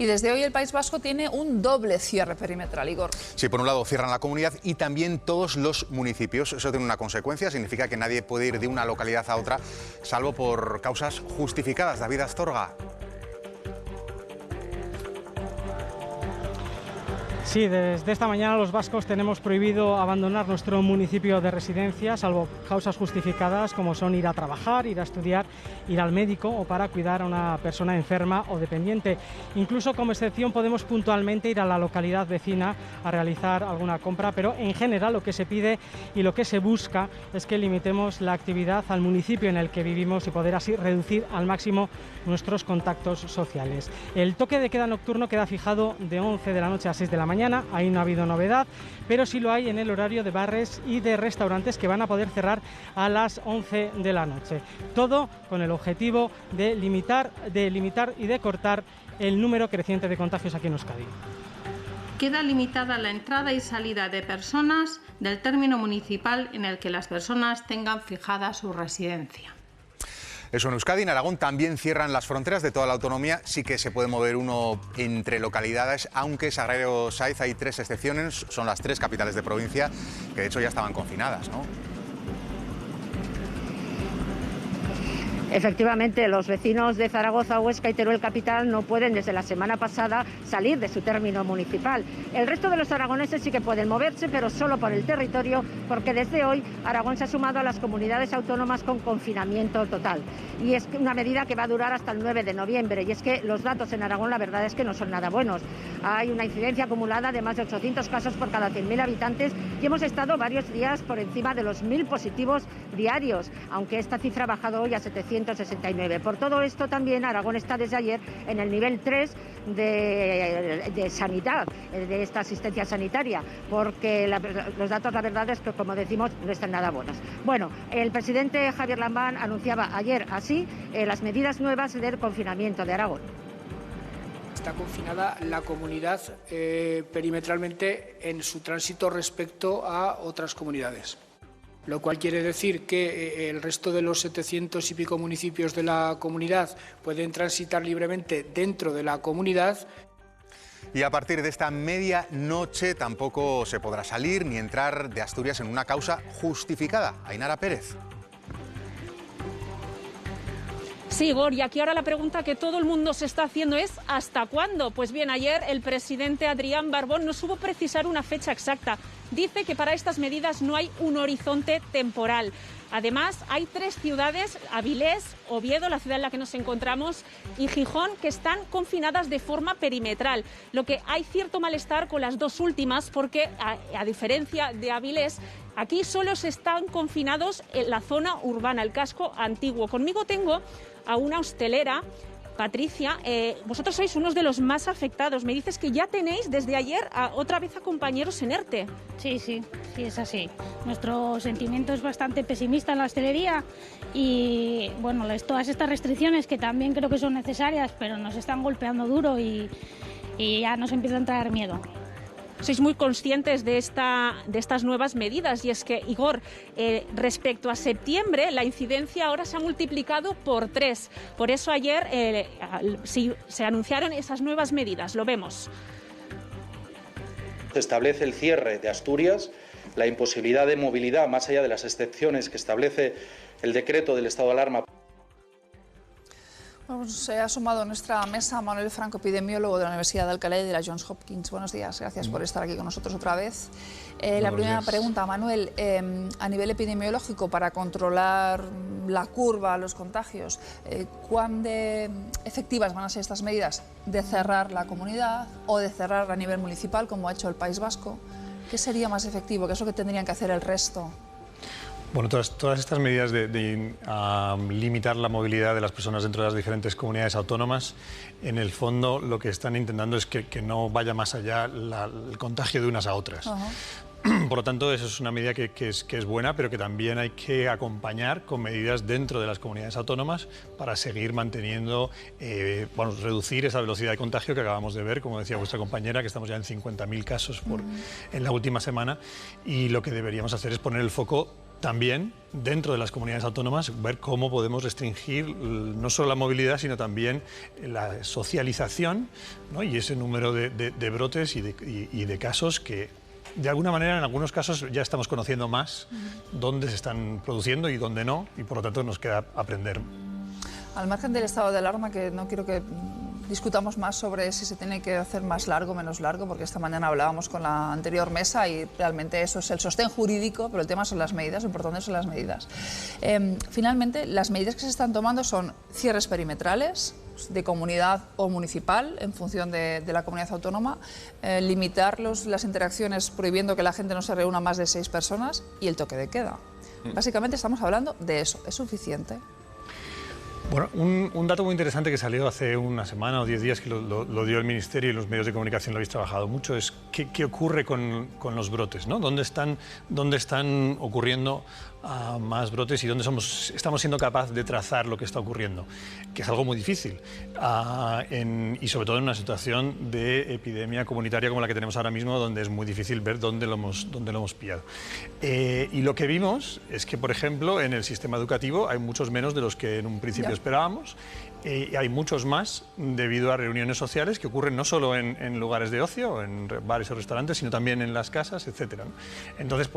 Y desde hoy el País Vasco tiene un doble cierre perimetral, Igor. Sí, por un lado cierran la comunidad y también todos los municipios. Eso tiene una consecuencia, significa que nadie puede ir de una localidad a otra, salvo por causas justificadas. David Astorga. Sí, desde esta mañana los vascos tenemos prohibido abandonar nuestro municipio de residencia, salvo causas justificadas como son ir a trabajar, ir a estudiar, ir al médico o para cuidar a una persona enferma o dependiente. Incluso como excepción podemos puntualmente ir a la localidad vecina a realizar alguna compra, pero en general lo que se pide y lo que se busca es que limitemos la actividad al municipio en el que vivimos y poder así reducir al máximo nuestros contactos sociales. El toque de queda nocturno queda fijado de 11 de la noche a 6 de la mañana. Ahí no ha habido novedad, pero sí lo hay en el horario de bares y de restaurantes que van a poder cerrar a las 11 de la noche. Todo con el objetivo de limitar y de cortar el número creciente de contagios aquí en Euskadi. Queda limitada la entrada y salida de personas del término municipal en el que las personas tengan fijada su residencia. Eso en Euskadi. En Aragón también cierran las fronteras de toda la autonomía. Sí que se puede mover uno entre localidades, aunque Sagrario Saiz hay 3 excepciones. Son las 3 capitales de provincia que de hecho ya estaban confinadas, ¿no? Efectivamente, los vecinos de Zaragoza, Huesca y Teruel capital no pueden desde la semana pasada salir de su término municipal. El resto de los aragoneses sí que pueden moverse, pero solo por el territorio, porque desde hoy Aragón se ha sumado a las comunidades autónomas con confinamiento total. Y es una medida que va a durar hasta el 9 de noviembre. Y es que los datos en Aragón la verdad es que no son nada buenos. Hay una incidencia acumulada de más de 800 casos por cada 100.000 habitantes y hemos estado varios días por encima de los 1.000 positivos diarios, aunque esta cifra ha bajado hoy a 769. Por todo esto también Aragón está desde ayer en el nivel 3 de sanidad, de esta asistencia sanitaria, porque los datos la verdad es que, como decimos, no están nada buenos. Bueno, el presidente Javier Lambán anunciaba ayer así las medidas nuevas del confinamiento de Aragón. Está confinada la comunidad perimetralmente en su tránsito respecto a otras comunidades. Lo cual quiere decir que el resto de los 700 y pico municipios de la comunidad pueden transitar libremente dentro de la comunidad. Y a partir de esta medianoche tampoco se podrá salir ni entrar de Asturias en una causa justificada. Ainara Pérez. Sí, Igor, y aquí ahora la pregunta que todo el mundo se está haciendo es ¿hasta cuándo? Pues bien, ayer el presidente Adrián Barbón no supo precisar una fecha exacta. Dice que para estas medidas no hay un horizonte temporal. Además, hay 3 ciudades, Avilés, Oviedo, la ciudad en la que nos encontramos, y Gijón, que están confinadas de forma perimetral. Lo que hay cierto malestar con las 2 últimas, porque a diferencia de Avilés, aquí solo se están confinados en la zona urbana, el casco antiguo. Conmigo tengo a una hostelera, Patricia, vosotros sois unos de los más afectados. Me dices que ya tenéis desde ayer otra vez a compañeros en ERTE. Sí, es así. Nuestro sentimiento es bastante pesimista en la hostelería y bueno, todas estas restricciones que también creo que son necesarias, pero nos están golpeando duro y ya nos empieza a entrar miedo. Sois muy conscientes de estas nuevas medidas y es que, Igor, respecto a septiembre, la incidencia ahora se ha multiplicado por 3. Por eso ayer se anunciaron esas nuevas medidas. Lo vemos. Se establece el cierre de Asturias, la imposibilidad de movilidad más allá de las excepciones que establece el decreto del estado de alarma. Se ha sumado a nuestra mesa Manuel Franco, epidemiólogo de la Universidad de Alcalá y de la Johns Hopkins. Buenos días, gracias por estar aquí con nosotros otra vez. La primera pregunta, Manuel, a nivel epidemiológico, para controlar la curva, los contagios, ¿cuán efectivas van a ser estas medidas de cerrar la comunidad o de cerrar a nivel municipal, como ha hecho el País Vasco? ¿Qué sería más efectivo? ¿Qué es lo que tendrían que hacer el resto? Bueno, todas estas medidas de limitar la movilidad de las personas dentro de las diferentes comunidades autónomas, en el fondo lo que están intentando es que no vaya más allá el contagio de unas a otras. Por lo tanto, eso es una medida que es buena, pero que también hay que acompañar con medidas dentro de las comunidades autónomas para seguir manteniendo, reducir esa velocidad de contagio que acabamos de ver, como decía vuestra compañera, que estamos ya en 50.000 casos en la última semana, y lo que deberíamos hacer es poner el foco también dentro de las comunidades autónomas ver cómo podemos restringir no solo la movilidad, sino también la socialización, ¿no? Y ese número de brotes y de casos que, de alguna manera, en algunos casos ya estamos conociendo más dónde se están produciendo y dónde no, y por lo tanto nos queda aprender. Al margen del estado de alarma, que no quiero que discutamos más sobre si se tiene que hacer más largo o menos largo, porque esta mañana hablábamos con la anterior mesa y realmente eso es el sostén jurídico, pero el tema son las medidas, lo importante son las medidas. Finalmente, las medidas que se están tomando son cierres perimetrales de comunidad o municipal en función de la comunidad autónoma, limitar las interacciones prohibiendo que la gente no se reúna más de 6 personas y el toque de queda. Básicamente estamos hablando de eso. ¿Es suficiente? Bueno, un dato muy interesante que salió hace una semana o 10 días, que lo dio el Ministerio y los medios de comunicación lo habéis trabajado mucho, es qué ocurre con los brotes, ¿no? ¿Dónde están ocurriendo más brotes y dónde estamos siendo capaces de trazar lo que está ocurriendo? Que es algo muy difícil, y sobre todo en una situación de epidemia comunitaria como la que tenemos ahora mismo, donde es muy difícil ver dónde lo hemos pillado. Y lo que vimos es que, por ejemplo, en el sistema educativo hay muchos menos de los que en un principio esperábamos. Hay muchos más debido a reuniones sociales que ocurren no solo en lugares de ocio, en bares o restaurantes, sino también en las casas, etc. Entonces,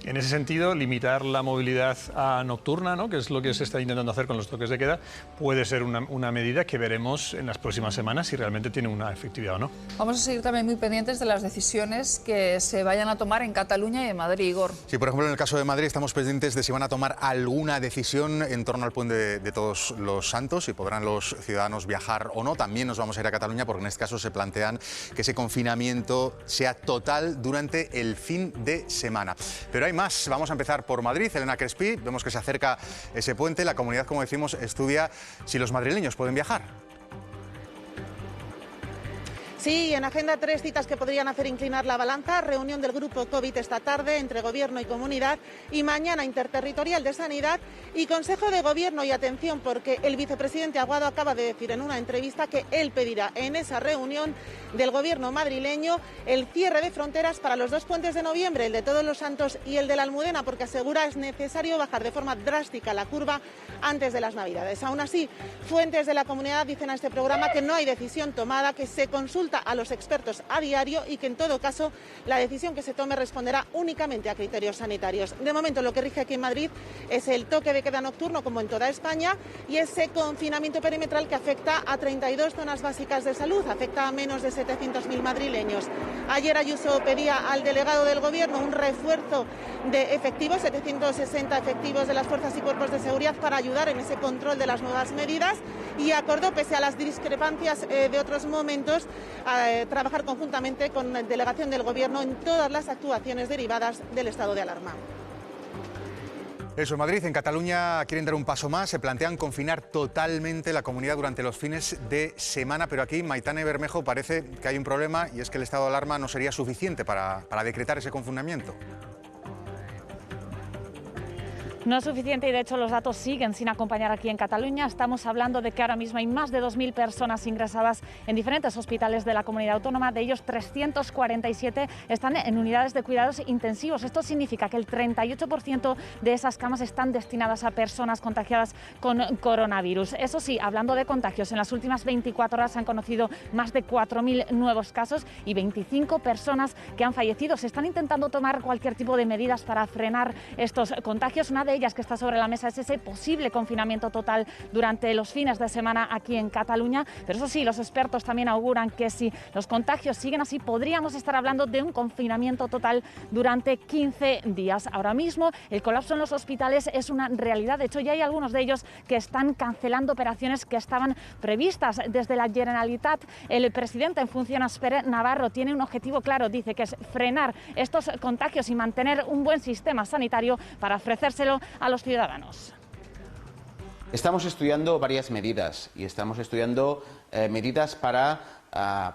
en ese sentido, limitar la movilidad nocturna, ¿no?, que es lo que se está intentando hacer con los toques de queda, puede ser una medida que veremos en las próximas semanas si realmente tiene una efectividad o no. Vamos a seguir también muy pendientes de las decisiones que se vayan a tomar en Cataluña y en Madrid, Igor. Sí, por ejemplo, en el caso de Madrid estamos pendientes de si van a tomar alguna decisión en torno al puente de Todos los Santos, si podrán los ciudadanos viajar o no. También nos vamos a ir a Cataluña porque en este caso se plantean que ese confinamiento sea total durante el fin de semana. Pero hay más. Vamos a empezar por Madrid. Elena Crespi, vemos que se acerca ese puente. La comunidad, como decimos, estudia si los madrileños pueden viajar. Sí, en agenda 3 citas que podrían hacer inclinar la balanza: reunión del grupo COVID esta tarde entre Gobierno y Comunidad, y mañana interterritorial de Sanidad y Consejo de Gobierno. Y atención, porque el vicepresidente Aguado acaba de decir en una entrevista que él pedirá en esa reunión del Gobierno madrileño el cierre de fronteras para los 2 puentes de noviembre, el de Todos los Santos y el de la Almudena, porque asegura es necesario bajar de forma drástica la curva antes de las Navidades. Aún así, fuentes de la comunidad dicen a este programa que no hay decisión tomada, que se consulta a los expertos a diario y que en todo caso la decisión que se tome responderá únicamente a criterios sanitarios. De momento lo que rige aquí en Madrid es el toque de queda nocturno, como en toda España, y ese confinamiento perimetral que afecta a 32 zonas básicas de salud, afecta a menos de 700.000 madrileños. Ayer Ayuso pedía al delegado del Gobierno un refuerzo de efectivos, 760 efectivos de las fuerzas y cuerpos de seguridad para ayudar en ese control de las nuevas medidas, y acordó, pese a las discrepancias de otros momentos, trabajar conjuntamente con la delegación del Gobierno en todas las actuaciones derivadas del estado de alarma. Eso, en Madrid. En Cataluña quieren dar un paso más, se plantean confinar totalmente la comunidad durante los fines de semana, pero aquí, Maitane Bermejo, parece que hay un problema, y es que el estado de alarma no sería suficiente para decretar ese confinamiento. No es suficiente y de hecho los datos siguen sin acompañar aquí en Cataluña. Estamos hablando de que ahora mismo hay más de 2.000 personas ingresadas en diferentes hospitales de la comunidad autónoma. De ellos 347 están en unidades de cuidados intensivos. Esto significa que el 38% de esas camas están destinadas a personas contagiadas con coronavirus. Eso sí, hablando de contagios, en las últimas 24 horas se han conocido más de 4.000 nuevos casos y 25 personas que han fallecido. Se están intentando tomar cualquier tipo de medidas para frenar estos contagios. Una de ellas que está sobre la mesa es ese posible confinamiento total durante los fines de semana aquí en Cataluña, pero eso sí, los expertos también auguran que si los contagios siguen así podríamos estar hablando de un confinamiento total durante 15 días. Ahora mismo el colapso en los hospitales es una realidad, de hecho ya hay algunos de ellos que están cancelando operaciones que estaban previstas. Desde la Generalitat, el presidente en funciones, Pere Navarro, tiene un objetivo claro, dice que es frenar estos contagios y mantener un buen sistema sanitario para ofrecérselo a los ciudadanos. Estamos estudiando varias medidas y estamos estudiando medidas para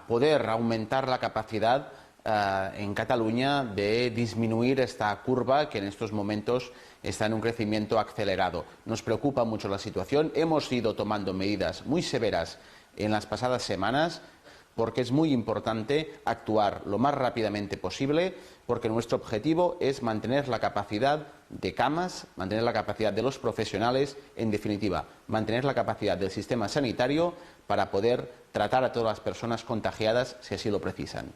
poder aumentar la capacidad en Cataluña de disminuir esta curva que en estos momentos está en un crecimiento acelerado. Nos preocupa mucho la situación, hemos ido tomando medidas muy severas en las pasadas semanas, porque es muy importante actuar lo más rápidamente posible, porque nuestro objetivo es mantener la capacidad de camas, mantener la capacidad de los profesionales, en definitiva, mantener la capacidad del sistema sanitario para poder tratar a todas las personas contagiadas si así lo precisan.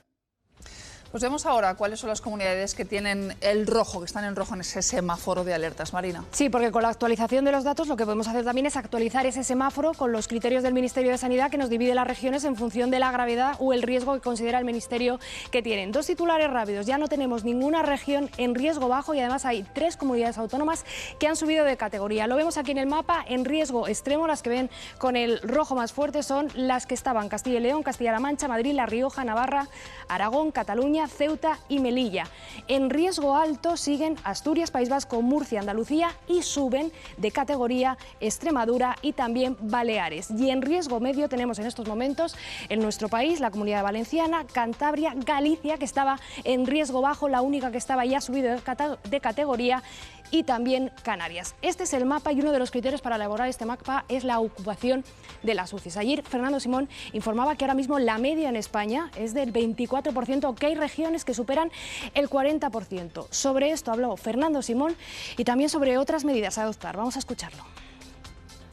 Pues vemos ahora cuáles son las comunidades que tienen el rojo, que están en rojo en ese semáforo de alertas. Marina. Sí, porque con la actualización de los datos lo que podemos hacer también es actualizar ese semáforo con los criterios del Ministerio de Sanidad, que nos divide las regiones en función de la gravedad o el riesgo que considera el Ministerio que tienen. Dos titulares rápidos: ya no tenemos ninguna región en riesgo bajo y además hay 3 comunidades autónomas que han subido de categoría. Lo vemos aquí en el mapa, en riesgo extremo. Las que ven con el rojo más fuerte son las que estaban: Castilla y León, Castilla-La Mancha, Madrid, La Rioja, Navarra, Aragón, Cataluña, Ceuta y Melilla. En riesgo alto siguen Asturias, País Vasco, Murcia, Andalucía y suben de categoría Extremadura y también Baleares. Y en riesgo medio tenemos en estos momentos en nuestro país la Comunidad Valenciana, Cantabria, Galicia, que estaba en riesgo bajo, la única que estaba ya subido de categoría, y también Canarias. Este es el mapa y uno de los criterios para elaborar este mapa es la ocupación de las UCIs. Ayer Fernando Simón informaba que ahora mismo la media en España es del 24%, que hay regiones que superan el 40%. Sobre esto habló Fernando Simón y también sobre otras medidas a adoptar. Vamos a escucharlo.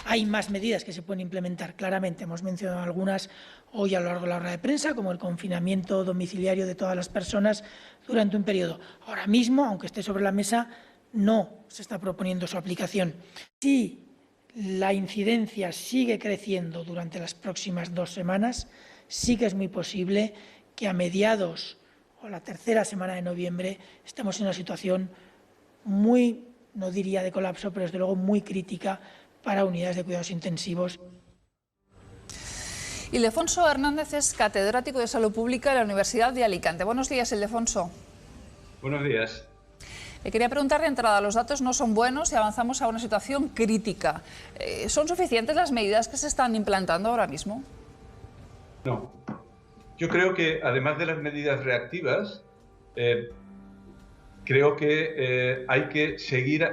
Hay más medidas que se pueden implementar, claramente. Hemos mencionado algunas hoy a lo largo de la rueda de prensa, como el confinamiento domiciliario de todas las personas durante un periodo. Ahora mismo, aunque esté sobre la mesa, no se está proponiendo su aplicación. Si la incidencia sigue creciendo durante las próximas 2 semanas, sí que es muy posible que a mediados o la tercera semana de noviembre estemos en una situación muy, no diría de colapso, pero desde luego muy crítica para unidades de cuidados intensivos. Ildefonso Hernández es catedrático de Salud Pública de la Universidad de Alicante. Buenos días, Ildefonso. Buenos días. Le quería preguntar de entrada: los datos no son buenos y avanzamos a una situación crítica. ¿Son suficientes las medidas que se están implantando ahora mismo? No. Yo creo que, además de las medidas reactivas, creo que hay que seguir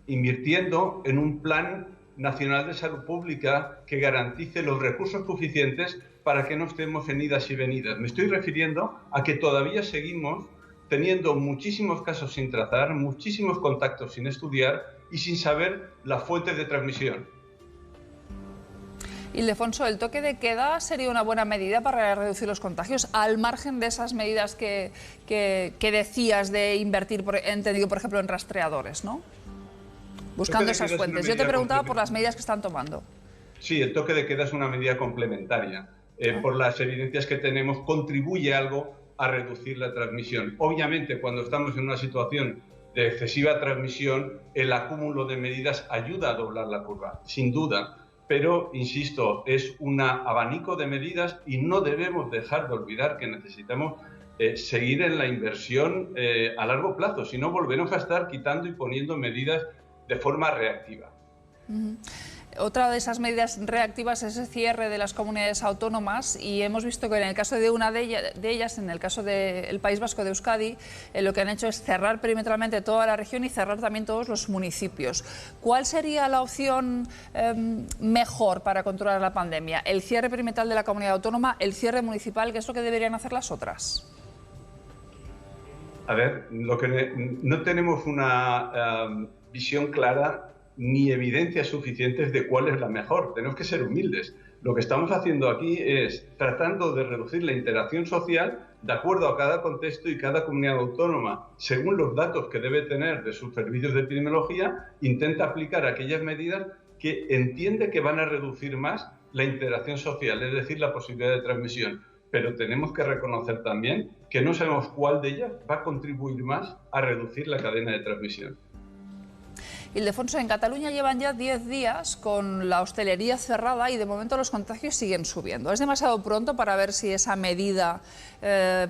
invirtiendo en un plan nacional de salud pública que garantice los recursos suficientes para que no estemos en idas y venidas. Me estoy refiriendo a que todavía seguimos teniendo muchísimos casos sin tratar, muchísimos contactos sin estudiar y sin saber las fuentes de transmisión. Ildefonso, ¿el toque de queda sería una buena medida para reducir los contagios, al margen de esas medidas que decías de invertir, entendido, por ejemplo, en rastreadores, ¿no? Buscando esas fuentes. Yo te preguntaba por las medidas que están tomando. Sí, el toque de queda es una medida complementaria. Por las evidencias que tenemos, contribuye algo a reducir la transmisión. Obviamente, cuando estamos en una situación de excesiva transmisión, el acúmulo de medidas ayuda a doblar la curva, sin duda. Pero, insisto, es un abanico de medidas y no debemos dejar de olvidar que necesitamos seguir en la inversión a largo plazo, si no volveremos a estar quitando y poniendo medidas de forma reactiva. Otra de esas medidas reactivas es el cierre de las comunidades autónomas, y hemos visto que en el caso de una de ellas, en el caso del País Vasco de Euskadi, lo que han hecho es cerrar perimetralmente toda la región y cerrar también todos los municipios. ¿Cuál sería la opción mejor para controlar la pandemia? ¿El cierre perimetral de la comunidad autónoma, el cierre municipal? ¿Qué es lo que deberían hacer las otras? A ver, no tenemos una visión clara ni evidencias suficientes de cuál es la mejor. Tenemos que ser humildes. Lo que estamos haciendo aquí es tratando de reducir la interacción social de acuerdo a cada contexto y cada comunidad autónoma, según los datos que debe tener de sus servicios de epidemiología, intenta aplicar aquellas medidas que entiende que van a reducir más la interacción social, es decir, la posibilidad de transmisión. Pero tenemos que reconocer también que no sabemos cuál de ellas va a contribuir más a reducir la cadena de transmisión. Ildefonso, en Cataluña llevan ya 10 días con la hostelería cerrada y de momento los contagios siguen subiendo. ¿Es demasiado pronto para ver si esa medida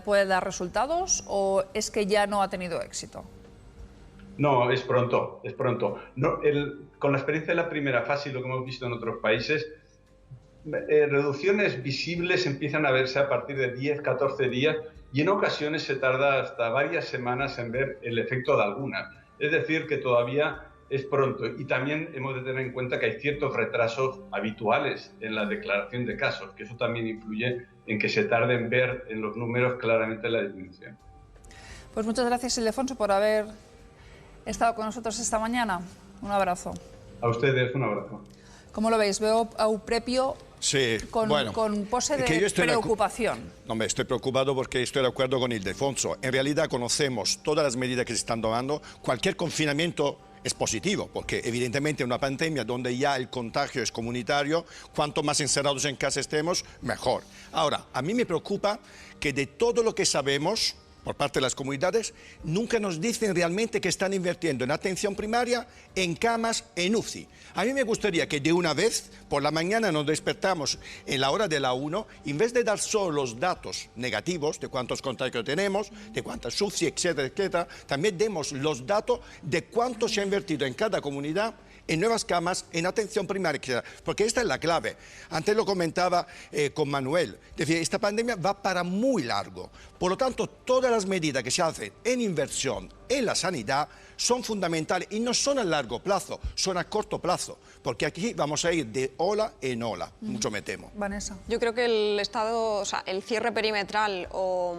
puede dar resultados o es que ya no ha tenido éxito? No, es pronto, es pronto. Con la experiencia de la primera fase y lo que hemos visto en otros países, reducciones visibles empiezan a verse a partir de 10, 14 días y en ocasiones se tarda hasta varias semanas en ver el efecto de algunas. Es decir, que todavía es pronto. Y también hemos de tener en cuenta que hay ciertos retrasos habituales en la declaración de casos, que eso también influye en que se tarde en ver en los números claramente la disminución. Pues muchas gracias, Ildefonso, por haber estado con nosotros esta mañana. Un abrazo. A ustedes, un abrazo. ¿Cómo lo veis? Veo a Eupropio con pose de preocupación. No, me estoy preocupado porque estoy de acuerdo con Ildefonso. En realidad conocemos todas las medidas que se están tomando. Cualquier confinamiento es positivo, porque evidentemente en una pandemia donde ya el contagio es comunitario, cuanto más encerrados en casa estemos, mejor. Ahora, a mí me preocupa que de todo lo que sabemos por parte de las comunidades, nunca nos dicen realmente que están invirtiendo en atención primaria, en camas, en UCI. A mí me gustaría que de una vez, por la mañana nos despertamos en la hora de la 1, en vez de dar solo los datos negativos de cuántos contagios tenemos, de cuántas UCI, etcétera, etcétera, también demos los datos de cuánto se ha invertido en cada comunidad, en nuevas camas, en atención primaria, etc. Porque esta es la clave. Antes lo comentaba con Manuel. Es decir, esta pandemia va para muy largo. Por lo tanto, todas las medidas que se hacen en inversión en la sanidad son fundamentales y no son a largo plazo, son a corto plazo, porque aquí vamos a ir de ola en ola, mucho me temo. Vanessa. Yo creo que el estado, o sea, el cierre perimetral o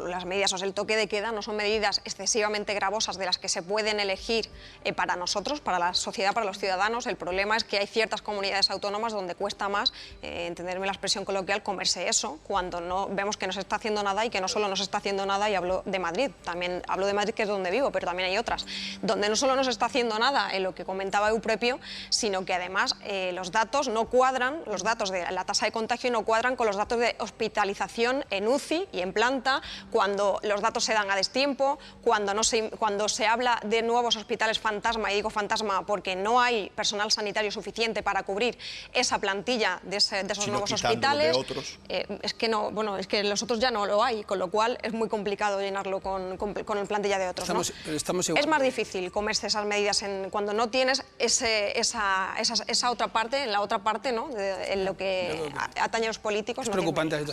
las medidas, o sea, el toque de queda no son medidas excesivamente gravosas de las que se pueden elegir para nosotros, para la sociedad, para los ciudadanos. El problema es que hay ciertas comunidades autónomas donde cuesta más, entenderme la expresión coloquial, comerse eso, cuando no vemos que no se está haciendo nada y que no solo no se está haciendo nada, y hablo de Madrid, también hablo de Madrid, que es donde vivo, pero también hay otras, donde no solo no se está haciendo nada en lo que comentaba Eupropio, sino que además los datos no cuadran, los datos de la tasa de contagio no cuadran con los datos de hospitalización en UCI y en planta, cuando los datos se dan a destiempo, cuando se habla de nuevos hospitales fantasma, y digo fantasma porque no hay personal sanitario suficiente para cubrir esa plantilla de esos nuevos hospitales. Es que no, bueno, es que los otros ya no lo hay, con lo cual es muy complicado llenarlo con el plantilla de otros. Es más difícil comerse esas medidas cuando no tienes esa otra parte, en la otra parte, ¿no? En lo que atañe a los políticos. Es preocupante.